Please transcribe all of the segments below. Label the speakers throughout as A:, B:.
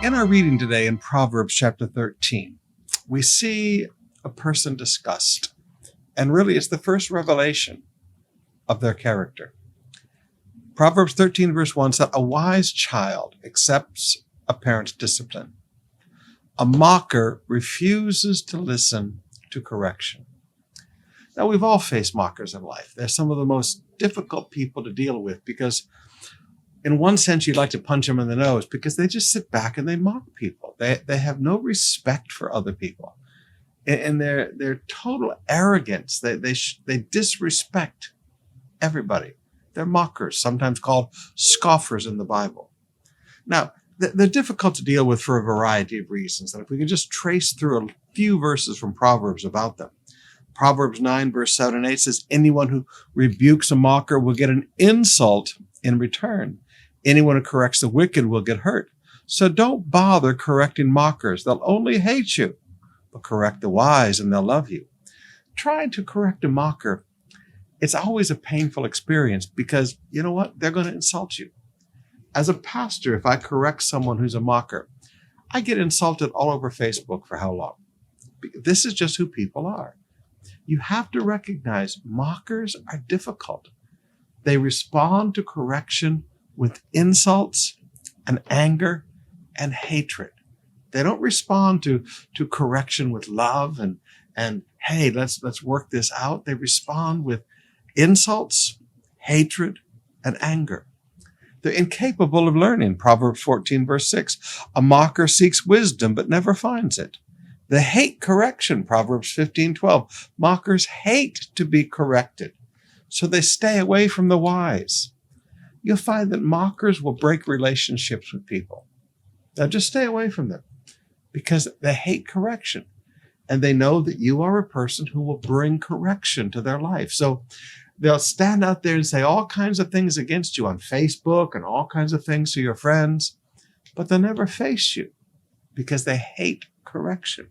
A: In our reading today in Proverbs chapter 13, we see a person discussed, and really it's the first revelation of their character. Proverbs 13 verse 1 said, "A wise child accepts a parent's discipline. A mocker refuses to listen to correction." Now, we've all faced mockers in life. They're some of the most difficult people to deal with because in one sense, you'd like to punch them in the nose because they just sit back and they mock people. They have no respect for other people. And their total arrogance, they disrespect everybody. They're mockers, sometimes called scoffers in the Bible. Now, they're difficult to deal with for a variety of reasons. And if we can just trace through a few verses from Proverbs about them. Proverbs 9, verse 7 and 8 says, "Anyone who rebukes a mocker will get an insult in return. Anyone who corrects the wicked will get hurt. So don't bother correcting mockers. They'll only hate you. But correct the wise and they'll love you." Trying to correct a mocker, it's always a painful experience because you know what? They're going to insult you. As a pastor, if I correct someone who's a mocker, I get insulted all over Facebook for how long? This is just who people are. You have to recognize mockers are difficult. They respond to correction with insults and anger and hatred. They don't respond to correction with love and hey, let's work this out. They respond with insults, hatred, and anger. They're incapable of learning. Proverbs 14, verse 6, "A mocker seeks wisdom but never finds it." They hate correction. Proverbs 15:12, "Mockers hate to be corrected, so they stay away from the wise." You'll find that mockers will break relationships with people. Now just stay away from them because they hate correction and they know that you are a person who will bring correction to their life. So they'll stand out there and say all kinds of things against you on Facebook and all kinds of things to your friends, but they'll never face you because they hate correction.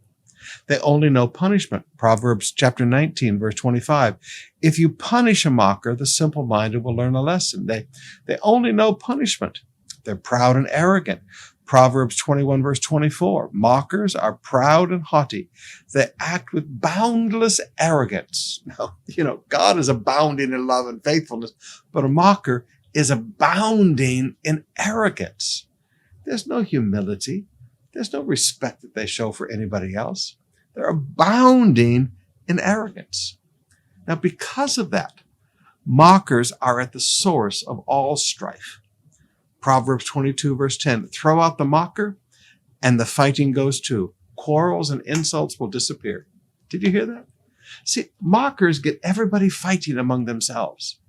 A: They only know punishment. Proverbs chapter 19, verse 25. "If you punish a mocker, the simple-minded will learn a lesson." They only know punishment. They're proud and arrogant. Proverbs 21, verse 24. "Mockers are proud and haughty. They act with boundless arrogance." Now, God is abounding in love and faithfulness, but a mocker is abounding in arrogance. There's no humility. There's no respect that they show for anybody else. They're abounding in arrogance. Now, because of that, mockers are at the source of all strife. Proverbs 22, verse 10, "Throw out the mocker, and the fighting goes too. Quarrels and insults will disappear." Did you hear that? See, mockers get everybody fighting among themselves.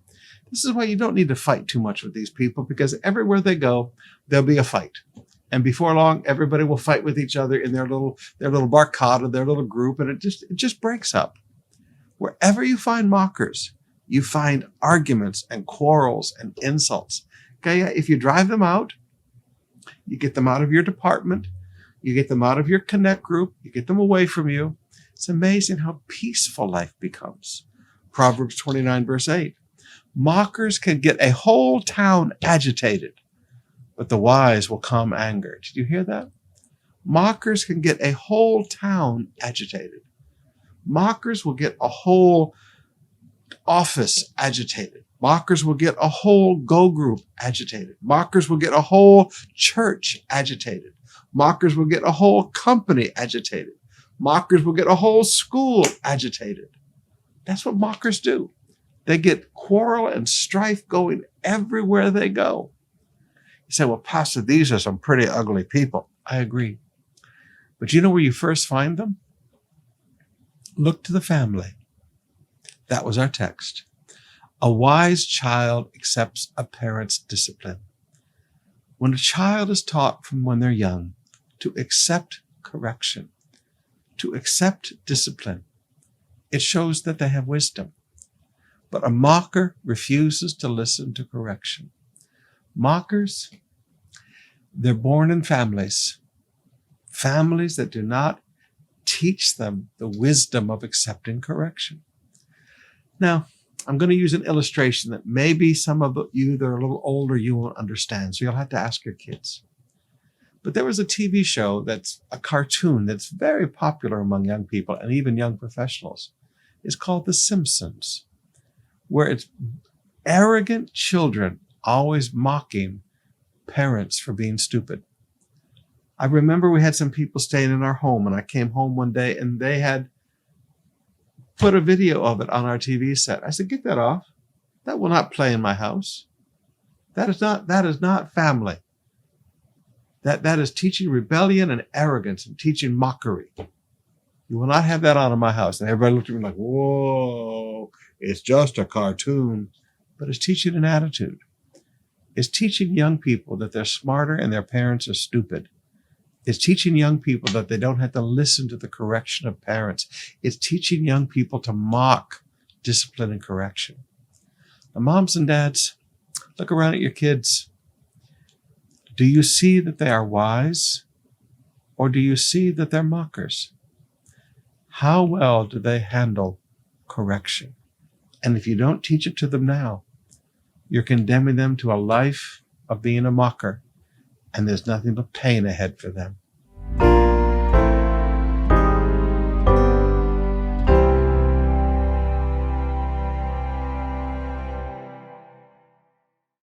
A: This is why you don't need to fight too much with these people, because everywhere they go, there'll be a fight. And before long, everybody will fight with each other in their little barcada, their little group, and it just breaks up. Wherever you find mockers, you find arguments and quarrels and insults. Okay, if you drive them out, you get them out of your department, you get them out of your connect group, you get them away from you. It's amazing how peaceful life becomes. Proverbs 29, verse 8. "Mockers can get a whole town agitated, but the wise will calm anger." Did you hear that? Mockers can get a whole town agitated. Mockers will get a whole office agitated. Mockers will get a whole go group agitated. Mockers will get a whole church agitated. Mockers will get a whole company agitated. Mockers will get a whole school agitated. That's what mockers do. They get quarrel and strife going everywhere they go. You say, "Well, Pastor, these are some pretty ugly people." I agree. But you know where you first find them? Look to the family. That was our text. "A wise child accepts a parent's discipline." When a child is taught from when they're young to accept correction, to accept discipline, it shows that they have wisdom. But a mocker refuses to listen to correction. Mockers, they're born in families that do not teach them the wisdom of accepting correction. Now, I'm going to use an illustration that maybe some of you that are a little older, you won't understand, so you'll have to ask your kids. But there was a TV show that's a cartoon that's very popular among young people and even young professionals. It's called The Simpsons, where it's arrogant children always mocking parents for being stupid. I remember we had some people staying in our home, and I came home one day and they had put a video of it on our TV set. I said, get that off. That will not play in my house. That is not family. That is teaching rebellion and arrogance and teaching mockery. You will not have that on in my house. And everybody looked at me like, whoa, it's just a cartoon. But it's teaching an attitude. It's teaching young people that they're smarter and their parents are stupid. It's teaching young people that they don't have to listen to the correction of parents. It's teaching young people to mock discipline and correction. Now, moms and dads, look around at your kids. Do you see that they are wise, or do you see that they're mockers? How well do they handle correction? And if you don't teach it to them now, you're condemning them to a life of being a mocker, and there's nothing but pain ahead for them.